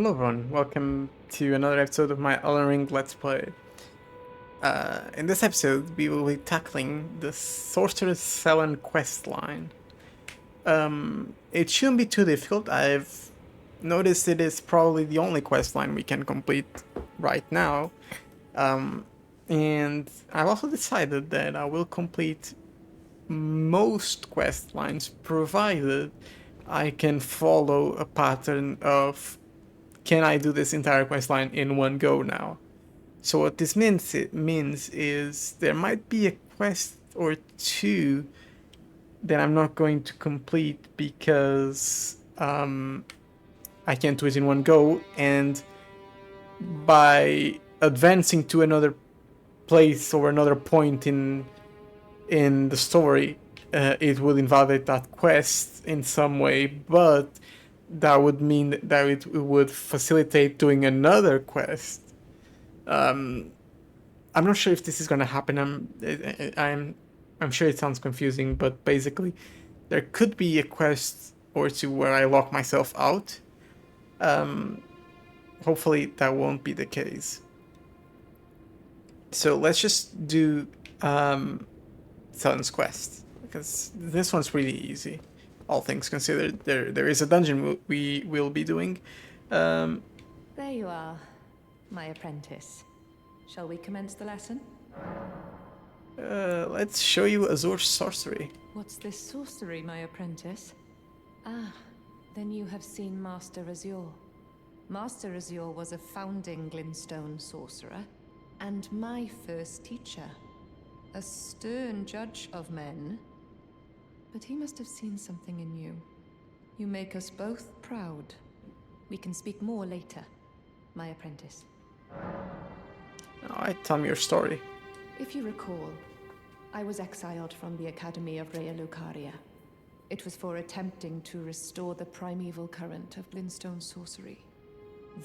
Hello everyone, welcome to another episode of my Elden Ring Let's Play. In this episode, we will be tackling the Sorcerer's Cell quest line. It shouldn't be too difficult. I've noticed it is probably the only quest line we can complete right now. And I've also decided that I will complete most quest lines provided I can follow a pattern of can I do this entire quest line in one go now? So what this means is there might be a quest or two that I'm not going to complete because I can't do it in one go, and by advancing to another place or another point in the story, it will invalidate that quest in some way, but that would mean that it would facilitate doing another quest. I'm not sure if this is gonna happen. I'm sure it sounds confusing, but basically, there could be a quest or two where I lock myself out. Hopefully that won't be the case. So let's just do Sellen's quest, because this one's pretty easy. All things considered, there is a dungeon we will be doing. There you are, my apprentice. Shall we commence the lesson? Let's show you Azur's sorcery. What's this sorcery, my apprentice? Ah, then you have seen Master Azure. Master Azure was a founding Glintstone sorcerer, and my first teacher. A stern judge of men. But he must have seen something in you. You make us both proud. We can speak more later, my apprentice. Alright, tell me your story. If you recall, I was exiled from the Academy of Rhea Lucaria. It was for attempting to restore the primeval current of Glintstone sorcery.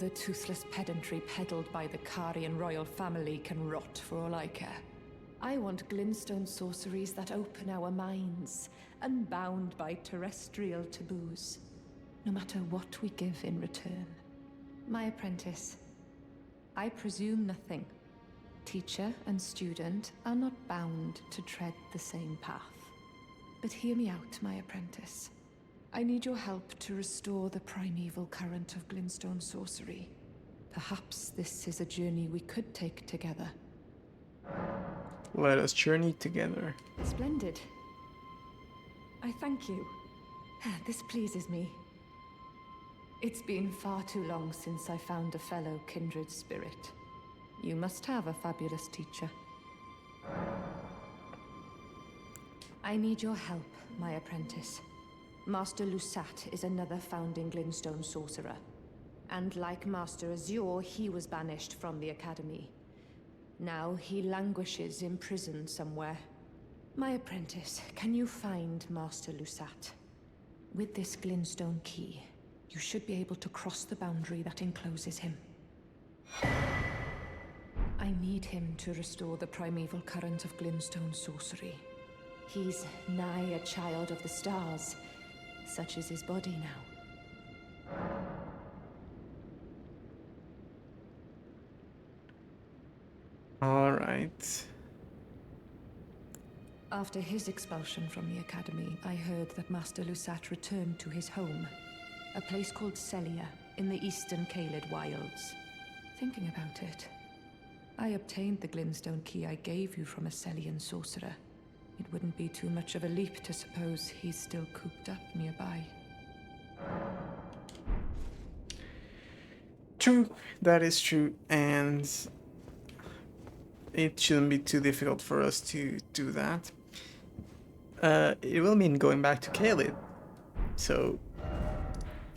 The toothless pedantry peddled by the Carian royal family can rot for all I care. I want Glintstone sorceries that open our minds, unbound by terrestrial taboos, no matter what we give in return. My apprentice, I presume nothing. Teacher and student are not bound to tread the same path. But hear me out, my apprentice. I need your help to restore the primeval current of Glintstone sorcery. Perhaps this is a journey we could take together. Let us journey together. Splendid. I thank you. This pleases me. It's been far too long since I found a fellow kindred spirit. You must have a fabulous teacher. I need your help, my apprentice. Master Lusat is another founding Glintstone sorcerer. And like Master Azure, he was banished from the Academy. Now he languishes in prison somewhere. My apprentice, can you find Master Lusat? With this Glintstone key, you should be able to cross the boundary that encloses him. I need him to restore the primeval current of Glintstone sorcery. He's nigh a child of the stars. Such is his body now. Alright. After his expulsion from the Academy, I heard that Master Lusat returned to his home, a place called Celia in the eastern Caelid wilds. Thinking about it, I obtained the Glintstone key I gave you from a Celian sorcerer. It wouldn't be too much of a leap to suppose he's still cooped up nearby. True, that is true, and it shouldn't be too difficult for us to do that. It will mean going back to Caelid, so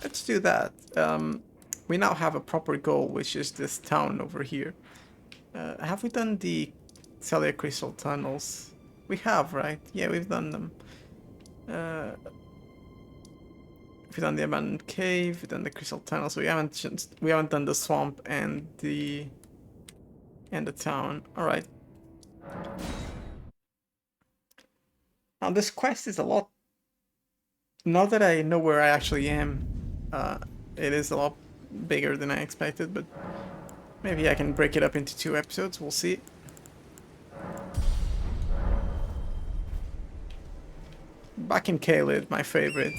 let's do that. We now have a proper goal, which is this town over here. Have we done the Celia Crystal Tunnels? We have, right? Yeah, we've done them. We've done the abandoned cave, we've done the Crystal Tunnels. So we haven't done the swamp and the town. All right. Now this quest is a lot. Now that I know where I actually am, it is a lot bigger than I expected, but maybe I can break it up into 2 episodes, we'll see. Back in Caelid, my favorite.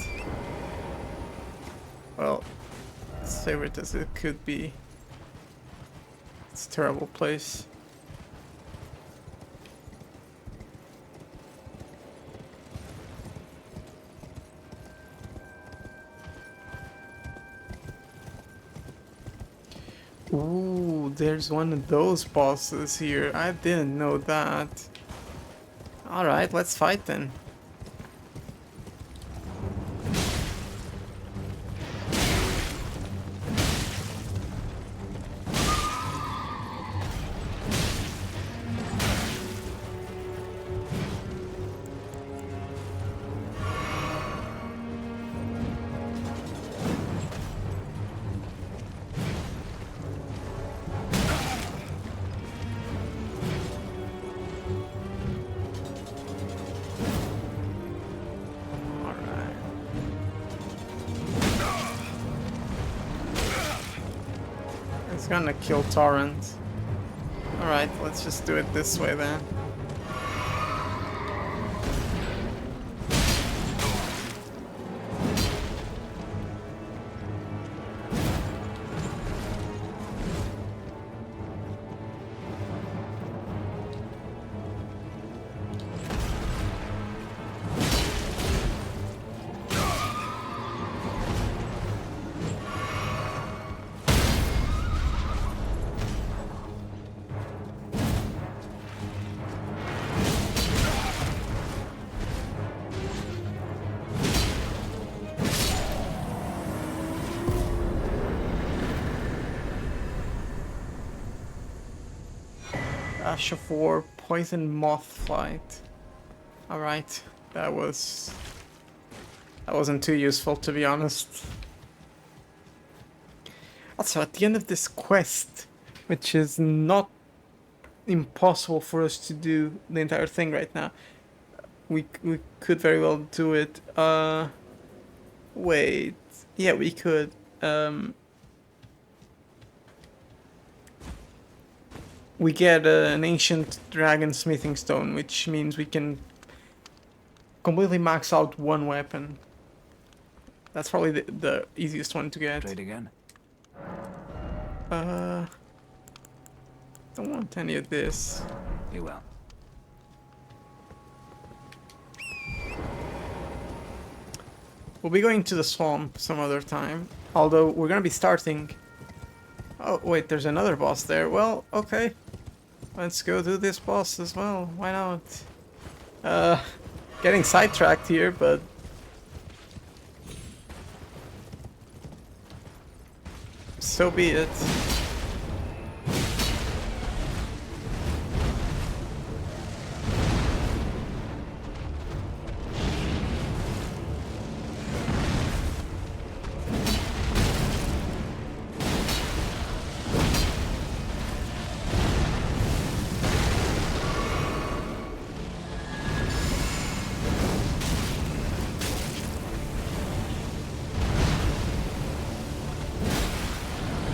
Well, as favorite as it could be. It's a terrible place. Ooh, there's one of those bosses here. I didn't know that. Alright, let's fight then. It's gonna kill Torrent. Alright, let's just do it this way then. Ash of War, Poison Moth Flight. Alright, that wasn't too useful, to be honest. Also, at the end of this quest, which is not impossible for us to do the entire thing right now, we could very well do it. Wait, yeah, we could. We get an ancient dragon smithing stone, which means we can completely max out one weapon. That's probably the easiest one to get. Trade again. Don't want any of this. You will. We'll be going to the swamp some other time. Although we're gonna be starting. Oh wait, there's another boss there. Well, okay. Let's go do this boss as well. Why not? Getting sidetracked here, but so be it.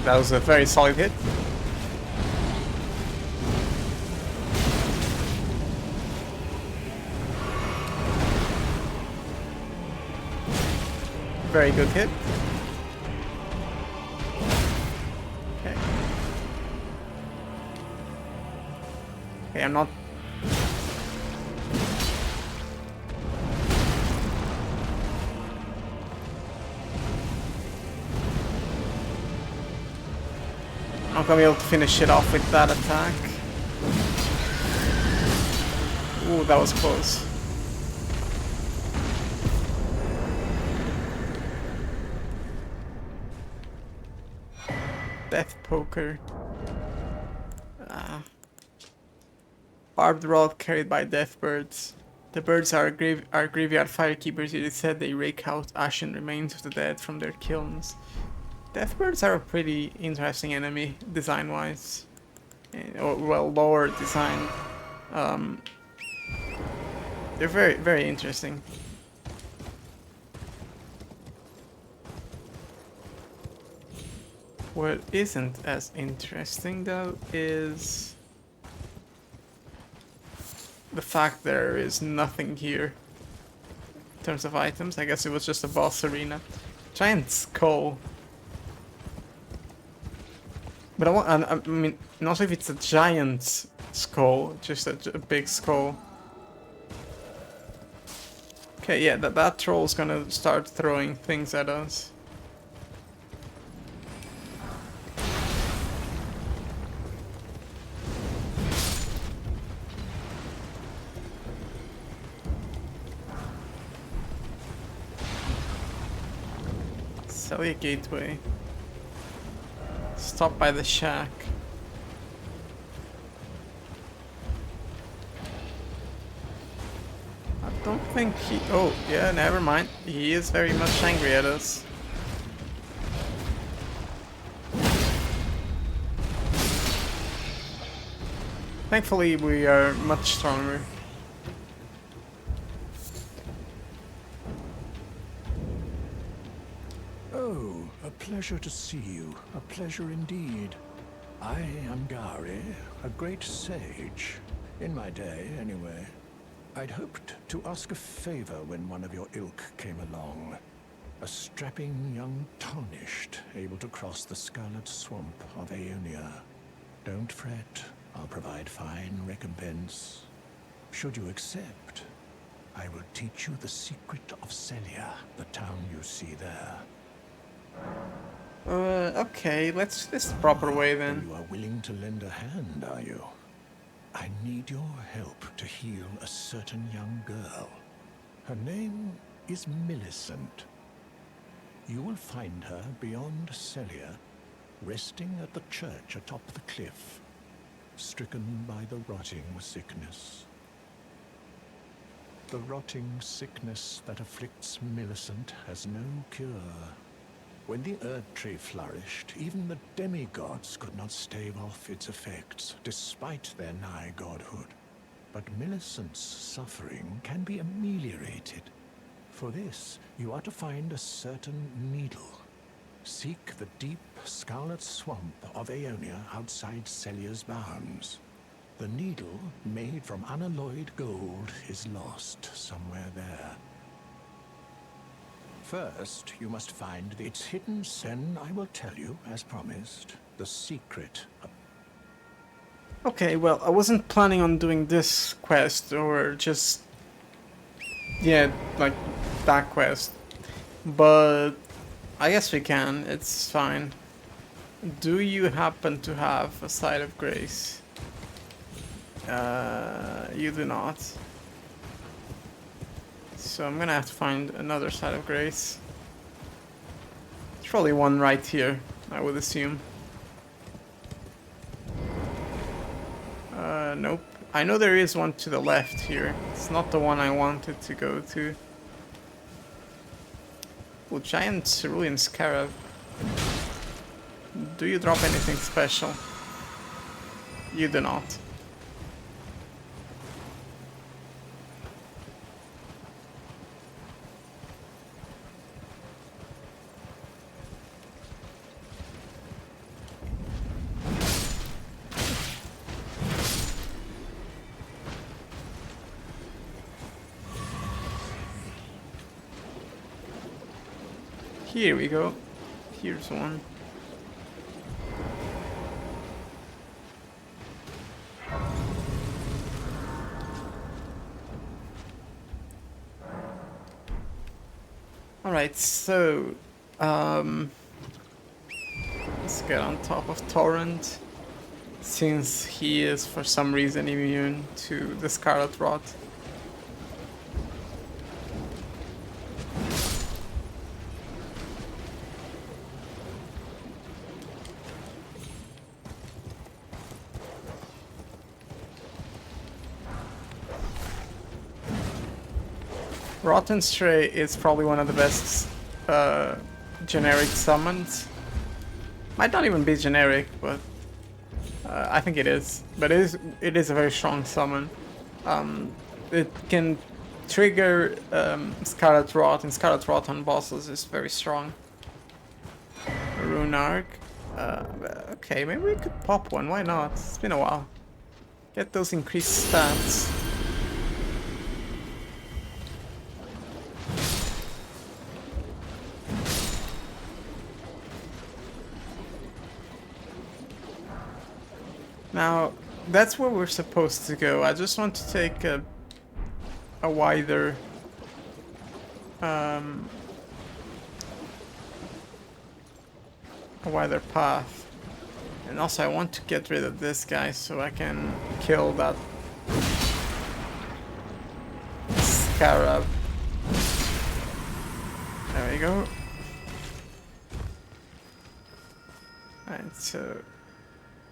That was a very solid hit. Very good hit. Okay. Okay, I'm not... I'm not gonna be able to finish it off with that attack. Ooh, that was close. Death Poker. Barbed rod carried by death birds. The birds are graveyard firekeepers. It is said they rake out ashen remains of the dead from their kilns. Death birds are a pretty interesting enemy, design-wise. Or, well, lore design. They're very, very interesting. What isn't as interesting though is the fact there is nothing here in terms of items. I guess it was just a boss arena. Giant skull. But I mean, not if it's a giant skull, just a big skull. Okay, yeah, that troll's gonna start throwing things at us. Celia Gateway. Stop by the shack. I don't think he... Oh, yeah, never mind. He is very much angry at us. Thankfully, we are much stronger. Oh, a pleasure to see you. A pleasure indeed. I am Gari, a great sage. In my day, anyway. I'd hoped to ask a favor when one of your ilk came along. A strapping young tarnished, able to cross the scarlet swamp of Aeonia. Don't fret, I'll provide fine recompense. Should you accept, I will teach you the secret of Celia, the town you see there. Okay, let's do this the proper way then. You are willing to lend a hand, are you? I need your help to heal a certain young girl. Her name is Millicent. You will find her beyond Celia, resting at the church atop the cliff, stricken by the rotting sickness. The rotting sickness that afflicts Millicent has no cure. When the Earth Tree flourished, even the demigods could not stave off its effects, despite their nigh godhood. But Millicent's suffering can be ameliorated. For this, you are to find a certain needle. Seek the deep, scarlet swamp of Aeonia outside Celia's bounds. The needle, made from unalloyed gold, is lost somewhere there. First, you must find its hidden sen. I will tell you, as promised, the secret. Okay, well, I wasn't planning on doing this quest or just... Yeah, like that quest. But I guess we can, it's fine. Do you happen to have a Site of Grace? You do not. So I'm gonna have to find another Site of Grace. There's probably one right here, I would assume. Nope. I know there is one to the left here. It's not the one I wanted to go to. Oh, giant cerulean scarab. Do you drop anything special? You do not. Here we go. Here's one. Alright, so let's get on top of Torrent, since he is for some reason immune to the Scarlet Rot. Rotten Stray is probably one of the best generic summons. Might not even be generic, but I think it is. But it is a very strong summon. It can trigger Scarlet Rot, and Scarlet Rot on bosses is very strong. Rune Arc. Okay, maybe we could pop one. Why not? It's been a while. Get those increased stats. Now, that's where we're supposed to go. I just want to take a wider a wider path. And also I want to get rid of this guy so I can kill that scarab. There we go. Alright, so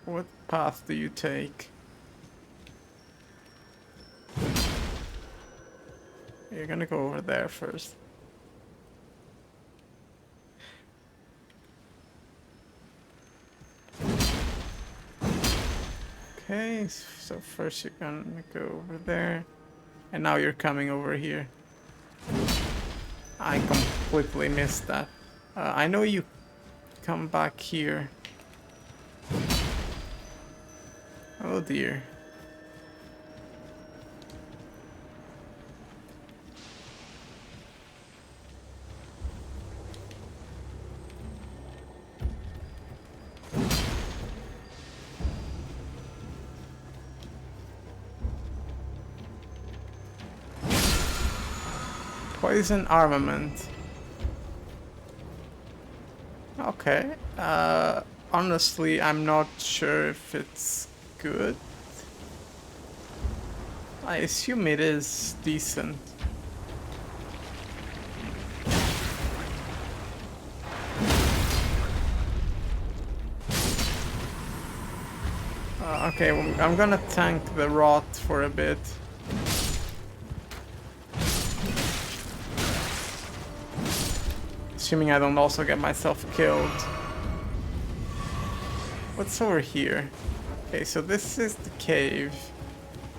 what path do you take? You're gonna go over there first. Okay, so first you're gonna go over there, and now you're coming over here. I completely missed that. I know you come back here. Oh dear. Poison armament. Okay. Honestly, I'm not sure if it's good. I assume it is decent. Okay, well, I'm gonna tank the rot for a bit. Assuming I don't also get myself killed. What's over here? Okay, so this is the cave.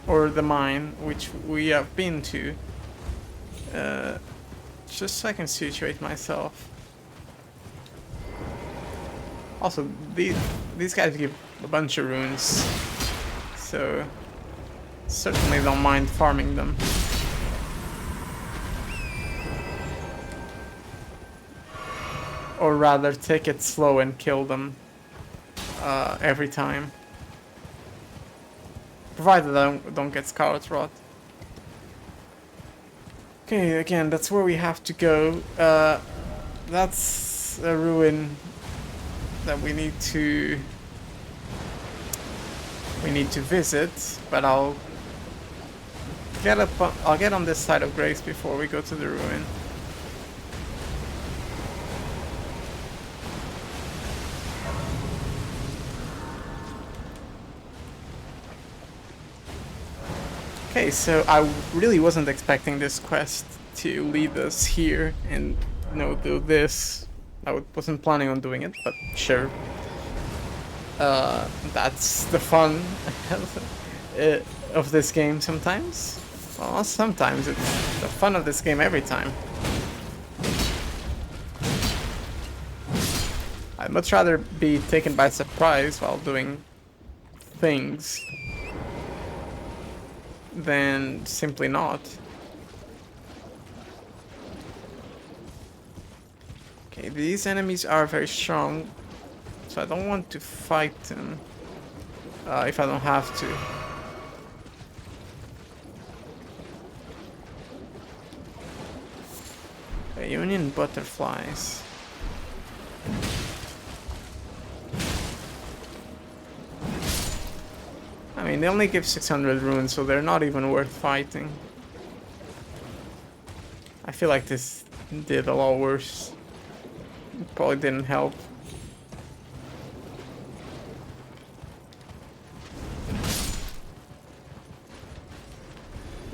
Or the mine, which we have been to. Just so I can situate myself. Also, these guys give a bunch of runes. So, certainly don't mind farming them. Or rather, take it slow and kill them every time. Provided I don't get Scarlet Rot. Okay, again, that's where we have to go. That's a ruin that we need to visit, but I'll get on this side of Grace before we go to the ruin. Okay, so I really wasn't expecting this quest to lead us here and, you know, do this. I wasn't planning on doing it, but sure. That's the fun of this game sometimes. Well, sometimes it's the fun of this game every time. I'd much rather be taken by surprise while doing things than simply not. Okay, these enemies are very strong, so I don't want to fight them if I don't have to. Aeonian butterflies. I mean, they only give 600 runes, so they're not even worth fighting. I feel like this did a lot worse. It probably didn't help.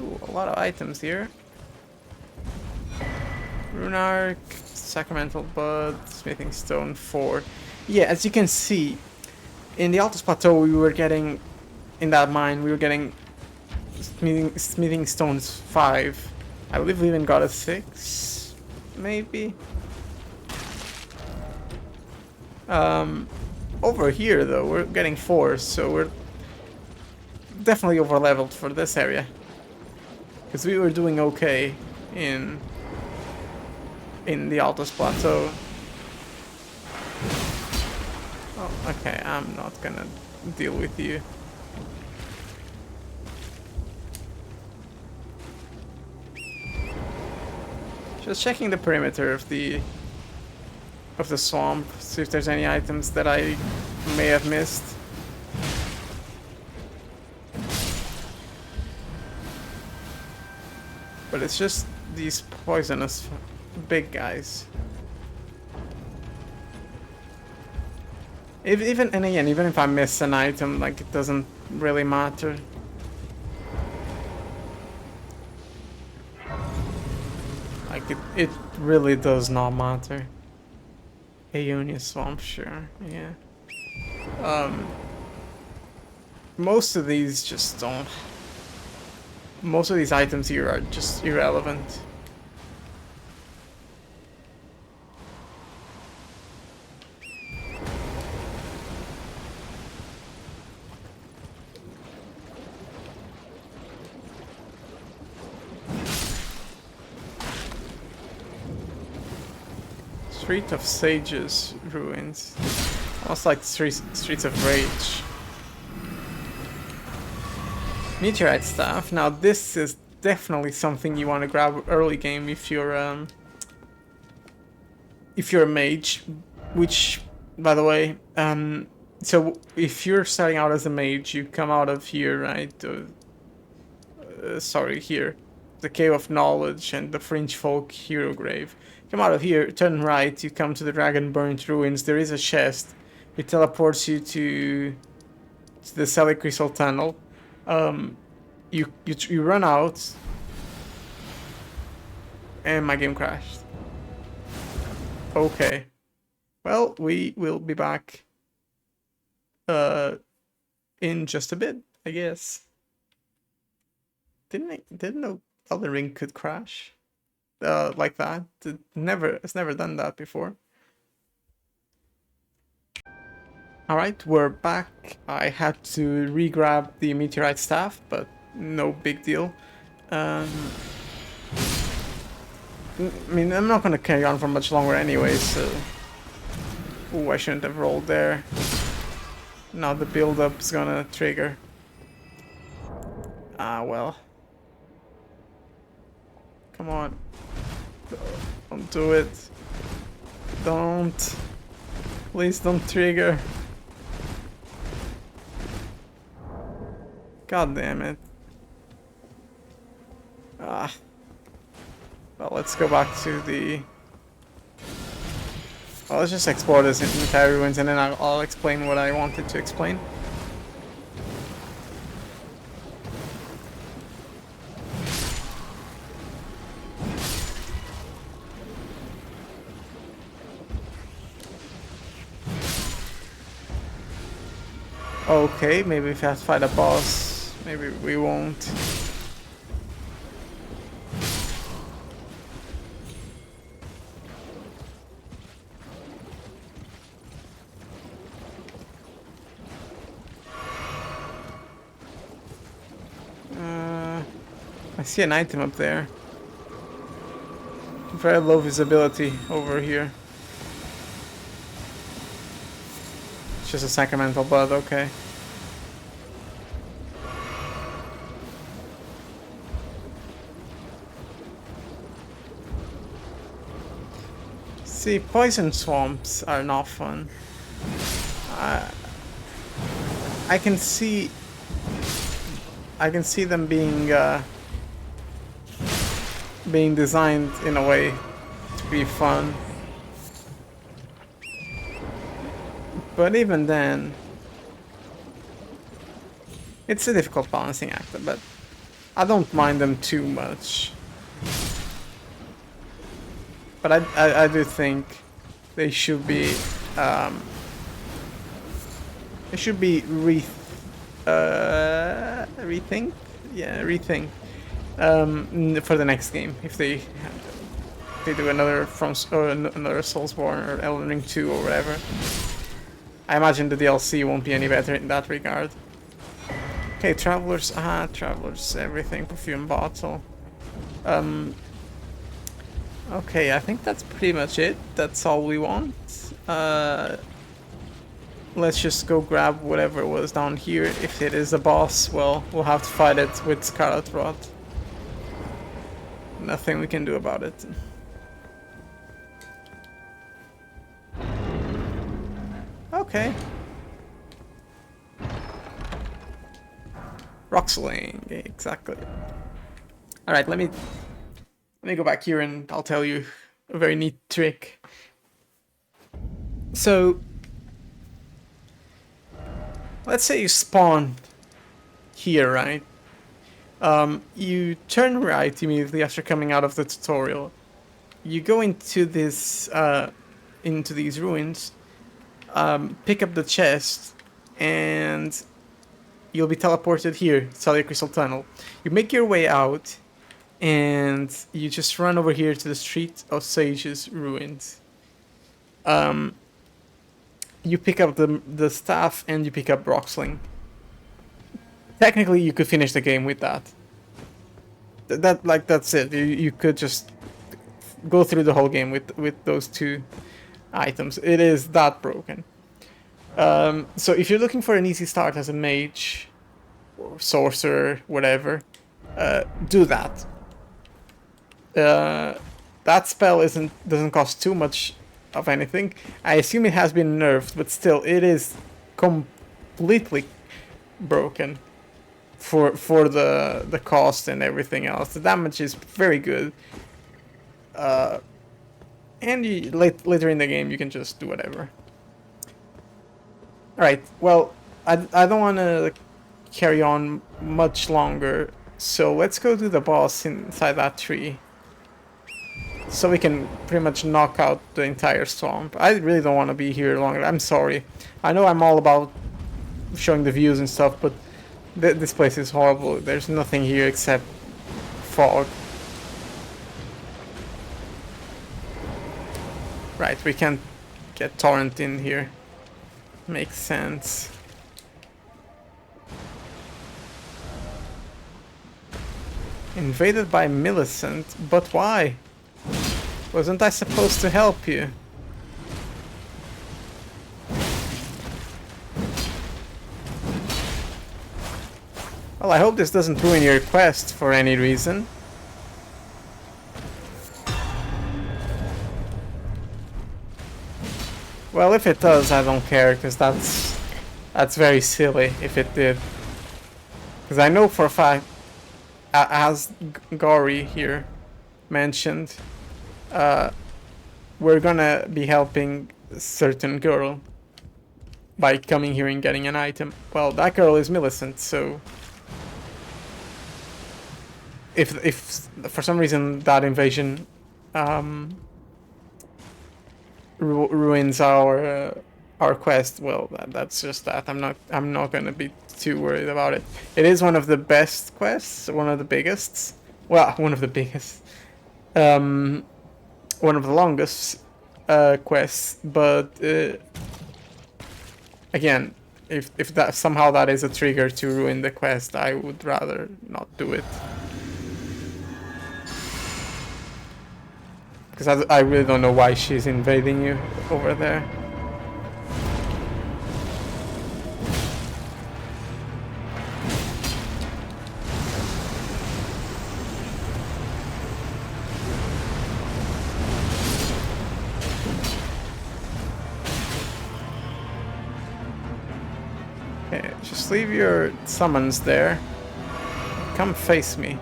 Ooh, a lot of items here. Rune Arc, Sacramental Bud, Smithing Stone 4. Yeah, as you can see, in the Altus Plateau we were getting, in that mine, we were getting Smithing Stones 5. I believe we even got a 6, maybe. Over here, though, we're getting 4, so we're definitely over-leveled for this area. Because we were doing okay in the Altus Plateau. Oh, okay, I'm not gonna deal with you. Just checking the perimeter of the swamp, see if there's any items that I may have missed. But it's just these poisonous big guys. And again, even if I miss an item, like, it doesn't really matter. Like, it really does not matter. Aeonia swamp, sure, yeah. Most of these just don't. Most of these items here are just irrelevant. Street of Sages ruins. Almost like Streets of Rage. Meteorite staff. Now this is definitely something you want to grab early game if you're a mage. Which, by the way, so if you're starting out as a mage, you come out of here, right? Sorry, here, the Cave of Knowledge and the Fringe Folk Hero Grave. Come out of here, turn right, you come to the Dragon Burnt Ruins. There is a chest. It teleports you to the Selly Crystal Tunnel. You run out, and my game crashed. Okay. Well, we will be back in just a bit, I guess. Didn't know Elden Ring could crash like that. It's never done that before. Alright, we're back. I had to re-grab the meteorite staff, but no big deal. I mean, I'm not gonna carry on for much longer anyway, so... Ooh, I shouldn't have rolled there. Now the build-up's gonna trigger. Ah, well. Come on. Don't do it. Don't. Please don't trigger. God damn it. Ah. Well, let's go back to the... Well, let's just explore this entire ruins and then I'll explain what I wanted to explain. Okay, maybe if I have to fight a boss, maybe we won't. I see an item up there. Very low visibility over here. It's just a sacramental blood, okay. See, poison swamps are not fun. I can see them being designed in a way to be fun. But even then, it's a difficult balancing act, but I don't mind them too much. But I do think they should be rethink. Yeah, rethink for the next game if they do another another Soulsborne or Elden Ring 2 or whatever. I imagine the DLC won't be any better in that regard. Okay, travelers, travelers, everything, perfume bottle. Okay, I think that's pretty much it. That's all we want. Let's just go grab whatever was down here. If it is a boss, well, we'll have to fight it with Scarlet Rot. Nothing we can do about it. Okay. Rock sling, exactly. Alright, let me go back here and I'll tell you a very neat trick. So, let's say you spawn here, right? You turn right immediately after coming out of the tutorial. You go into this, into these ruins, pick up the chest, and you'll be teleported here, Salia Crystal Tunnel. You make your way out, and you just run over here to the Street of Sages ruins. You pick up the staff, and you pick up Rocksling. Technically, you could finish the game with that. That's it. You could just go through the whole game with those two items. It is that broken. So if you're looking for an easy start as a mage or sorcerer, whatever, do that. That spell doesn't cost too much of anything. I assume it has been nerfed, but still, it is completely broken for the cost and everything else. The damage is very good. And later in the game, you can just do whatever. Alright, well, I don't want to carry on much longer, so let's go to the boss inside that tree. So we can pretty much knock out the entire swamp. I really don't want to be here longer, I'm sorry. I know I'm all about showing the views and stuff, but this place is horrible. There's nothing here except fog. Right, we can't get Torrent in here. Makes sense. Invaded by Millicent, but why? Wasn't I supposed to help you? Well, I hope this doesn't ruin your quest for any reason. Well, if it does, I don't care, because that's very silly if it did. Because I know for a fact, as Gory here mentioned, we're gonna be helping a certain girl by coming here and getting an item. Well, that girl is Millicent, so if for some reason that invasion ruins our quest, well, that's just that. I'm not gonna be too worried about it. It is one of the best quests, one of the biggest. Well, one of the biggest. One of the longest quests, but again, if that somehow that is a trigger to ruin the quest, I would rather not do it. Because I really don't know why she's invading you over there. Okay, just leave your summons there. Come face me.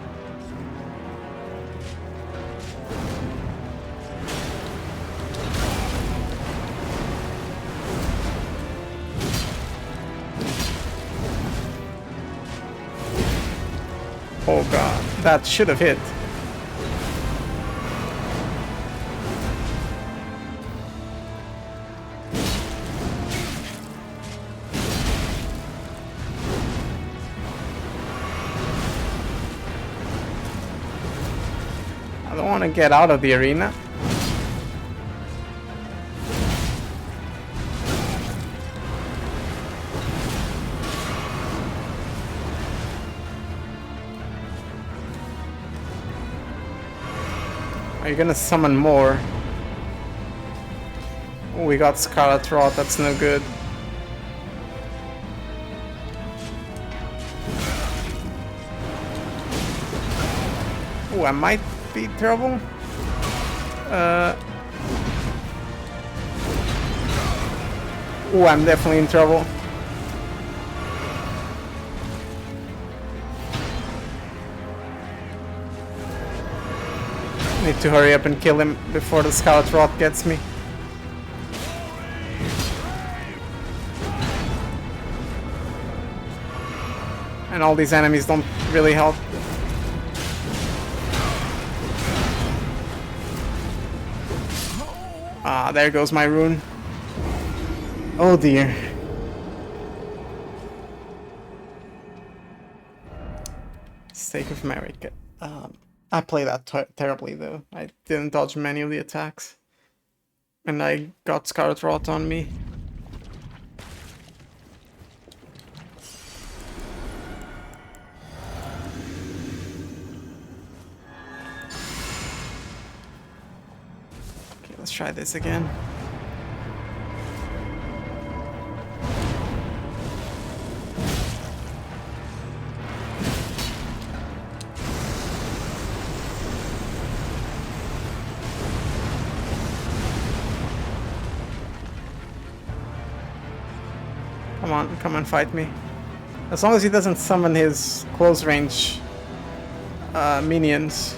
Oh god, that should have hit. I don't want to get out of the arena. Are you gonna summon more? Oh, we got Scarlet Rot, that's no good. Oh, I might be in trouble. Oh, I'm definitely in trouble. Need to hurry up and kill him before the Scarlet Rot gets me. And all these enemies don't really help. Ah, there goes my rune. Oh dear. Stake of America. I played that terribly though. I didn't dodge many of the attacks. And I got Scarlet Rot on me. Okay, let's try this again. Come on, fight me. As long as he doesn't summon his close range minions.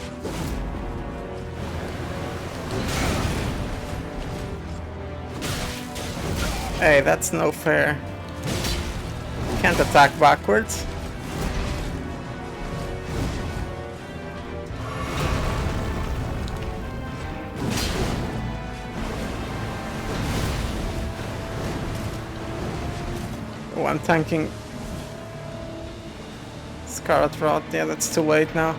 Hey, that's no fair. Can't attack backwards. Oh, I'm tanking Scarlet Rot. Yeah, that's too late now.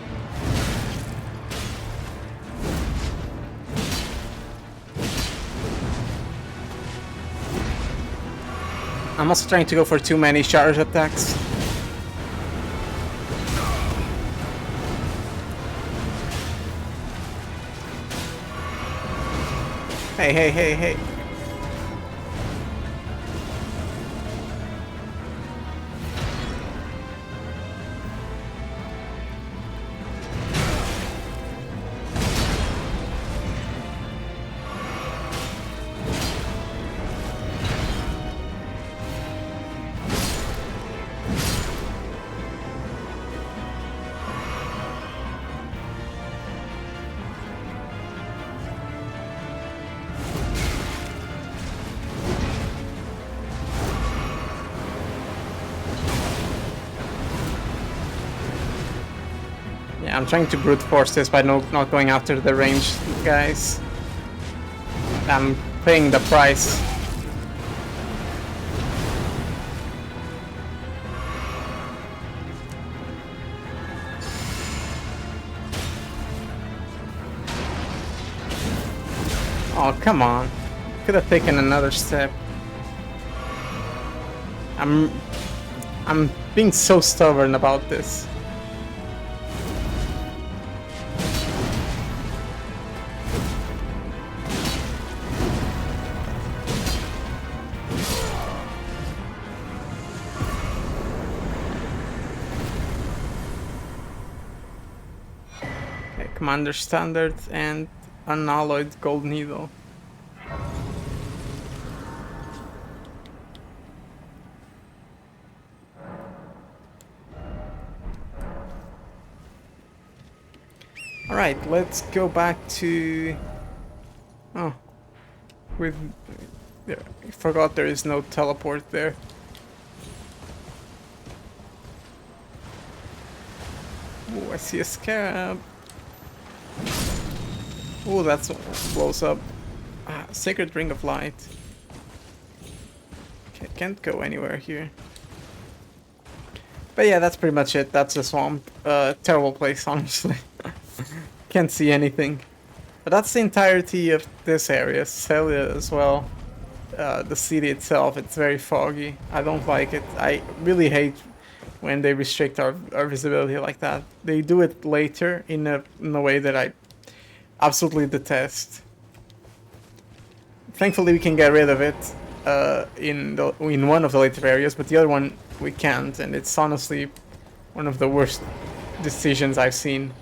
I'm also trying to go for too many charge attacks. Hey, hey, hey, hey. Yeah, I'm trying to brute force this by not going after the ranged guys. I'm paying the price. Oh, come on. Could have taken another step. I'm being so stubborn about this. Okay, Commander Standard and Unalloyed Gold Needle. Alright, let's go back to... Oh. I forgot there is no teleport there. Oh, I see a scarab. Oh, that's what blows up. Ah, Sacred Ring of Light. Okay, can't go anywhere here. But yeah, that's pretty much it. That's a swamp. Terrible place, honestly. Can't see anything. But that's the entirety of this area. Celia as well. The city itself, it's very foggy. I don't like it. I really hate when they restrict our visibility like that. They do it later in a way that absolutely detest. Thankfully, we can get rid of it in one of the later areas, but the other one we can't, and it's honestly one of the worst decisions I've seen.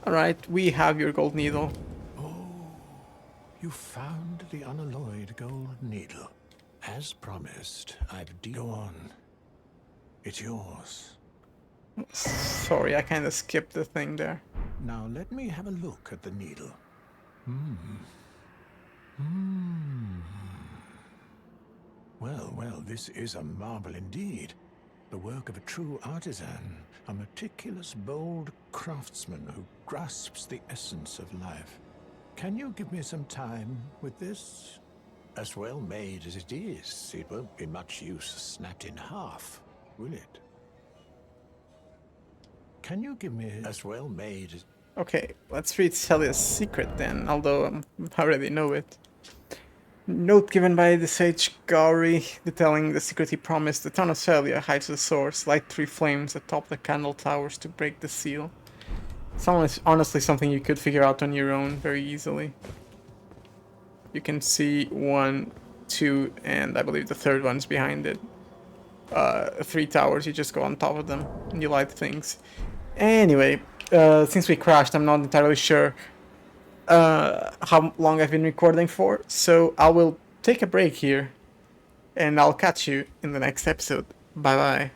Alright, we have your gold needle. You found the unalloyed gold needle. As promised, Go on. It's yours. Sorry, I kinda skipped the thing there. Now let me have a look at the needle. Well, this is a marvel indeed. The work of a true artisan, a meticulous, bold craftsman who grasps the essence of life. Can you give me some time with this? As well made as it is, it won't be much use snapped in half, will it? Can you give me as well made as... Okay, let's read Celia's secret then, although I already know it. Note given by the sage Gauri, detailing the secret he promised. The town of Celia hides the source. Light 3 flames atop the candle towers to break the seal. It's honestly something you could figure out on your own very easily. You can see 1, 2, and I believe the third one's behind it. 3 towers, you just go on top of them and you light things. Anyway, since we crashed, I'm not entirely sure how long I've been recording for, so I will take a break here and I'll catch you in the next episode. Bye bye.